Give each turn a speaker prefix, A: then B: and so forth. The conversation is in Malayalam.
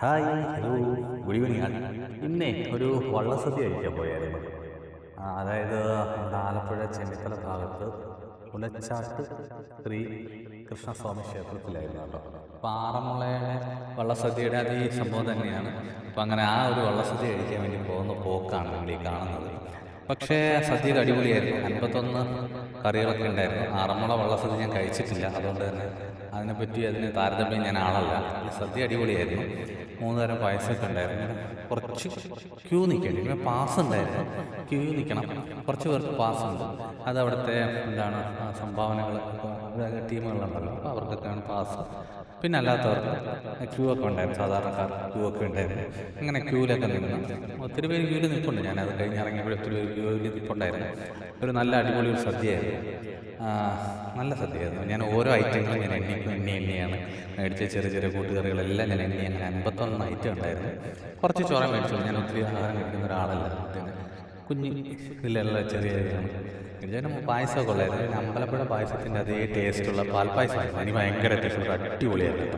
A: Hi hello good evening. ഇന്നേ ഒരു വള്ളസദ്യ കഴിക്കാൻ പോയായിരുന്നു. അതായത് നമ്മുടെ ആലപ്പുഴ ചെന്നിത്തല ഭാഗത്ത് ഉലച്ചാട്ട് ശ്രീ കൃഷ്ണസ്വാമി ക്ഷേത്രത്തിലായിരുന്നു കേട്ടോ. അപ്പോൾ ആറന്മുളയുടെ വള്ളസദ്യയുടെ അതേ സംഭവം തന്നെയാണ്. അപ്പോൾ അങ്ങനെ ആ ഒരു വള്ളസദ്യ കഴിക്കാൻ വേണ്ടി പോകുന്ന പോക്കാണ് നമ്മൾ ഈ കാണുന്നത്. പക്ഷേ സദ്യ അടിപൊളിയായിരുന്നു. 51 കറികളൊക്കെ ഉണ്ടായിരുന്നു. ആറന്മുള വള്ളസദ്യ ഞാൻ കഴിച്ചിട്ടില്ല, അതുകൊണ്ട് തന്നെ അതിന് താരതമ്യം ഞാൻ ആളല്ല. സദ്യ അടിപൊളിയായിരുന്നു. 3 തരം പായസമൊക്കെ ഉണ്ടായിരുന്നു. കുറച്ച് ക്യൂ നിൽക്കേണ്ടി, പിന്നെ പാസ് ഉണ്ടായിരുന്നു. ക്യൂ നിൽക്കണം, കുറച്ച് പേർക്ക് പാസ് ഉണ്ട്. അത് അവിടുത്തെ സംഭാവനകൾ ടീമുകളുണ്ടല്ലോ, അപ്പോൾ അവർക്കൊക്കെയാണ് പാസ്. പിന്നെ അല്ലാത്തവർക്ക് ക്യൂ ഒക്കെ ഉണ്ടായിരുന്നു. സാധാരണക്കാർ ക്യൂ ഒക്കെ ഉണ്ടായിരുന്നു. അങ്ങനെ ക്യൂവിലൊക്കെ നിന്ന് ഒത്തിരി പേര് ക്യൂവിൽ നിൽപ്പുണ്ട്. ഞാനത് കഴിഞ്ഞിറങ്ങിയപ്പോൾ ഒത്തിരി പേര് ക്യൂവിൽ നിൽപ്പുണ്ടായിരുന്നു. ഒരു നല്ല അടിപൊളി ഒരു സദ്യയായിരുന്നു. നല്ല സദ്യയായിരുന്നു. ഞാൻ ഓരോ ഐറ്റങ്ങളും ഞാൻ എണ്ണിയാണ് മേടിച്ച. ചെറിയ ചെറിയ കൂട്ടുകറികളെല്ലാം ഞാൻ അങ്ങനെ 51 ഐറ്റം ഉണ്ടായിരുന്നു. കുറച്ച് ചോറ മേടിച്ചോളൂ. ഞാൻ ഒത്തിരി ആഹാരം കഴിക്കുന്ന ഒരാളല്ല. പിന്നെ കുഞ്ഞ് ഇതിലെല്ലാം ചെറിയ ഇതിന് പായസമൊക്കെ ഉള്ളായിരുന്നു. പിന്നെ അമ്പലപ്പുഴ പായസത്തിൻ്റെ അതേ ടേസ്റ്റുള്ള പാൽപ്പായസമായിരുന്നു. എനിക്ക് ഭയങ്കര ടേസ്റ്റ്, അടിപൊളിയായിരുന്നു.